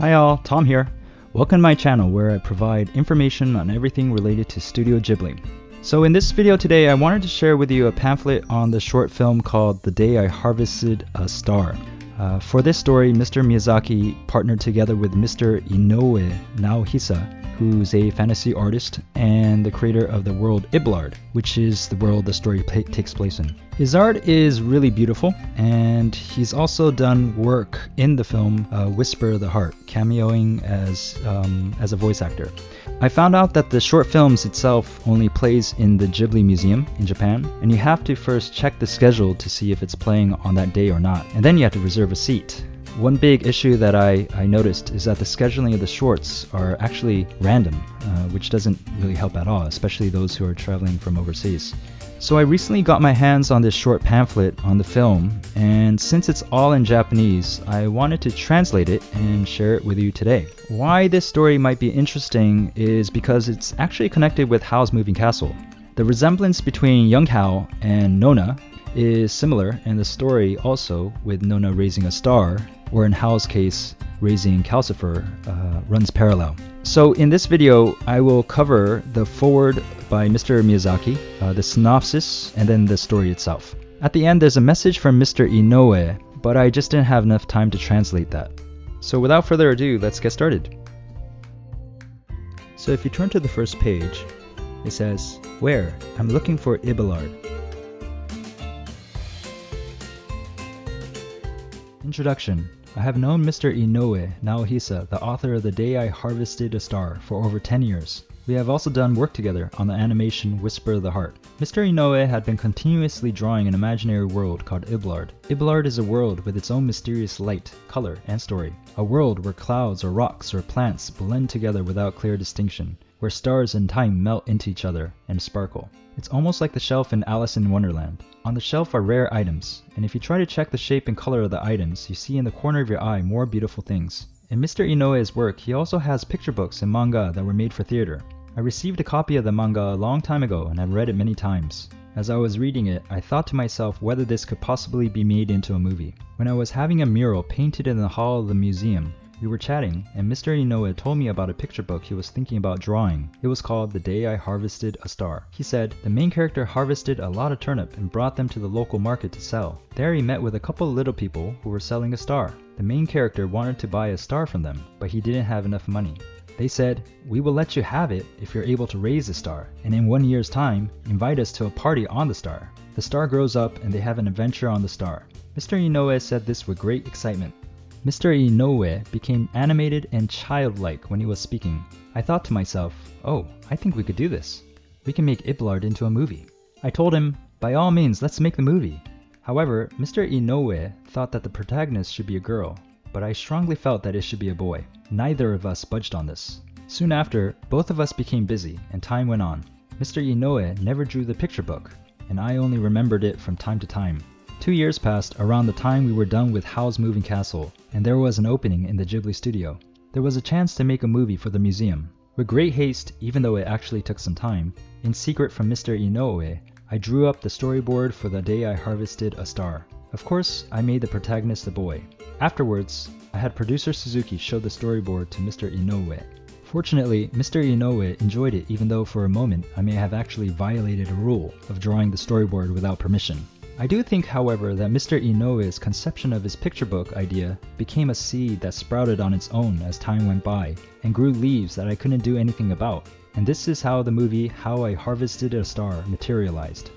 Hi all, Tom here. Welcome to my channel where I provide information on everything related to Studio Ghibli. So in this video today I wanted to share with you a pamphlet on the short film called The Day I Harvested a Star. For this story, Mr. Miyazaki partnered together with Mr. Inoue Naohisa, who's a fantasy artist and the creator of the world Iblard, which is the world the story takes place in. His art is really beautiful, and he's also done work in the film Whisper the Heart, cameoing as a voice actor. I found out that the short films itself only plays in the Ghibli Museum in Japan, and you have to first check the schedule to see if it's playing on that day or not, and then you have to reserve a seat. One big issue that I noticed is that the scheduling of the shorts are actually random, which doesn't really help at all, especially those who are traveling from overseas. So I recently got my hands on this short pamphlet on the film, and since it's all in Japanese, I wanted to translate it and share it with you today. Why this story might be interesting is because it's actually connected with Howl's Moving Castle. The resemblance between young Howl and Nona is similar in the story also, with Nona raising a star, or in Howl's case, raising Calcifer, runs parallel. So in this video, I will cover the foreword by Mr. Miyazaki, the synopsis, and then the story itself. At the end, there's a message from Mr. Inoue, but I just didn't have enough time to translate that. So without further ado, let's get started. So if you turn to the first page, it says, "Where? I'm looking for Iblard." Introduction. I have known Mr. Inoue Naohisa, the author of The Day I Harvested a Star, for over 10 years. We have also done work together on the animation Whisper the Heart. Mr. Inoue had been continuously drawing an imaginary world called Iblard. Iblard is a world with its own mysterious light, color, and story. A world where clouds or rocks or plants blend together without clear distinction, where stars and time melt into each other and sparkle. It's almost like the shelf in Alice in Wonderland. On the shelf are rare items, and if you try to check the shape and color of the items, you see in the corner of your eye more beautiful things. In Mr. Inoue's work, he also has picture books and manga that were made for theater. I received a copy of the manga a long time ago and have read it many times. As I was reading it, I thought to myself whether this could possibly be made into a movie. When I was having a mural painted in the hall of the museum, we were chatting, and Mr. Inoue told me about a picture book he was thinking about drawing. It was called The Day I Harvested a Star. He said, the main character harvested a lot of turnip and brought them to the local market to sell. There he met with a couple of little people who were selling a star. The main character wanted to buy a star from them, but he didn't have enough money. They said, "We will let you have it if you're able to raise the star, and in 1 year's time, invite us to a party on the star." The star grows up and they have an adventure on the star. Mr. Inoue said this with great excitement. Mr. Inoue became animated and childlike when he was speaking. I thought to myself, oh, I think we could do this. We can make Iblard into a movie. I told him, by all means, let's make the movie. However, Mr. Inoue thought that the protagonist should be a girl, but I strongly felt that it should be a boy. Neither of us budged on this. Soon after, both of us became busy, and time went on. Mr. Inoue never drew the picture book, and I only remembered it from time to time. 2 years passed around the time we were done with Howl's Moving Castle, and there was an opening in the Ghibli studio. There was a chance to make a movie for the museum. With great haste, even though it actually took some time, in secret from Mr. Inoue, I drew up the storyboard for The Day I Harvested a Star. Of course, I made the protagonist a boy. Afterwards, I had producer Suzuki show the storyboard to Mr. Inoue. Fortunately, Mr. Inoue enjoyed it, even though for a moment I may have actually violated a rule of drawing the storyboard without permission. I do think, however, that Mr. Inoue's conception of his picture book idea became a seed that sprouted on its own as time went by and grew leaves that I couldn't do anything about. And this is how the movie How I Harvested a Star materialized.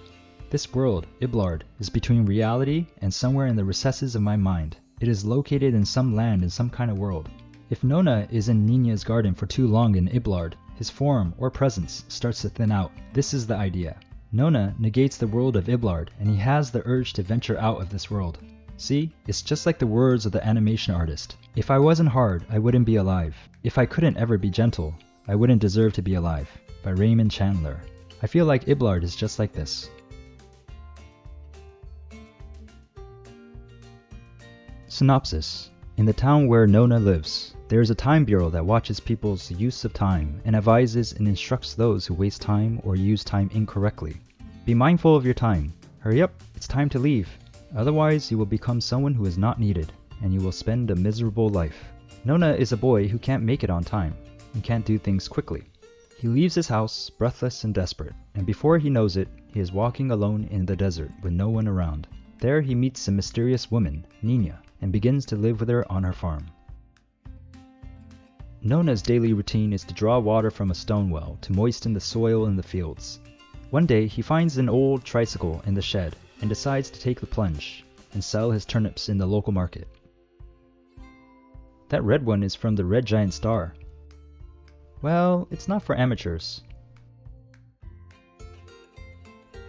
This world, Iblard, is between reality and somewhere in the recesses of my mind. It is located in some land in some kind of world. If Nona is in Nina's garden for too long in Iblard, his form or presence starts to thin out. This is the idea. Nona negates the world of Iblard, and he has the urge to venture out of this world. See, it's just like the words of the animation artist. If I wasn't hard, I wouldn't be alive. If I couldn't ever be gentle, I wouldn't deserve to be alive. By Raymond Chandler. I feel like Iblard is just like this. Synopsis. In the town where Nona lives, there is a time bureau that watches people's use of time and advises and instructs those who waste time or use time incorrectly. Be mindful of your time. Hurry up, it's time to leave. Otherwise, you will become someone who is not needed, and you will spend a miserable life. Nona is a boy who can't make it on time and can't do things quickly. He leaves his house, breathless and desperate, and before he knows it, he is walking alone in the desert with no one around. There he meets a mysterious woman, Nina, and begins to live with her on her farm. Nona's daily routine is to draw water from a stone well to moisten the soil in the fields. One day he finds an old tricycle in the shed and decides to take the plunge and sell his turnips in the local market. That red one is from the red giant star. Well, it's not for amateurs.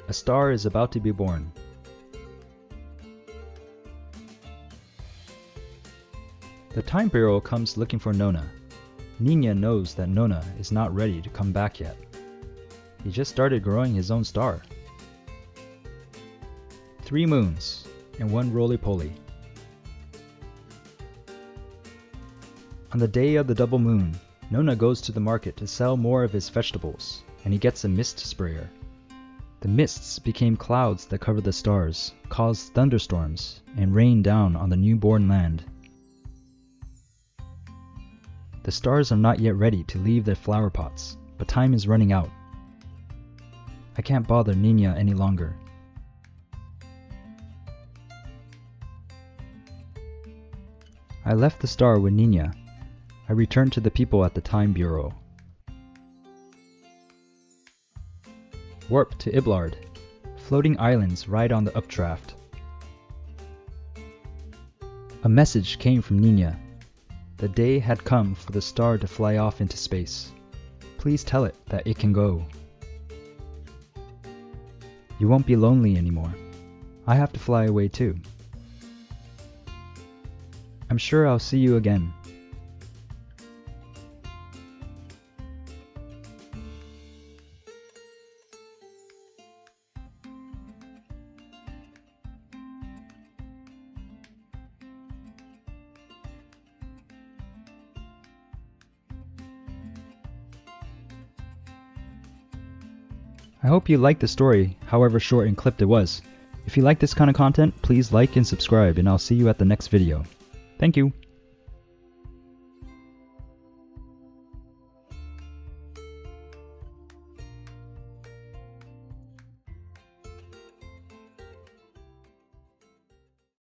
A star is about to be born. The Time Bureau comes looking for Nona. Nina knows that Nona is not ready to come back yet. He just started growing his own star. 3 moons and 1 roly-poly. On the day of the double moon, Nona goes to the market to sell more of his vegetables, and he gets a mist sprayer. The mists became clouds that covered the stars, caused thunderstorms, and rained down on the newborn land. The stars are not yet ready to leave their flower pots, but time is running out. I can't bother Nina any longer. I left the star with Nina. I returned to the people at the Time Bureau. Warp to Iblard. Floating islands ride on the updraft. A message came from Nina. The day had come for the star to fly off into space. Please tell it that it can go. You won't be lonely anymore. I have to fly away too. I'm sure I'll see you again. I hope you liked the story, however short and clipped it was. If you like this kind of content, please like and subscribe, and I'll see you at the next video. Thank you!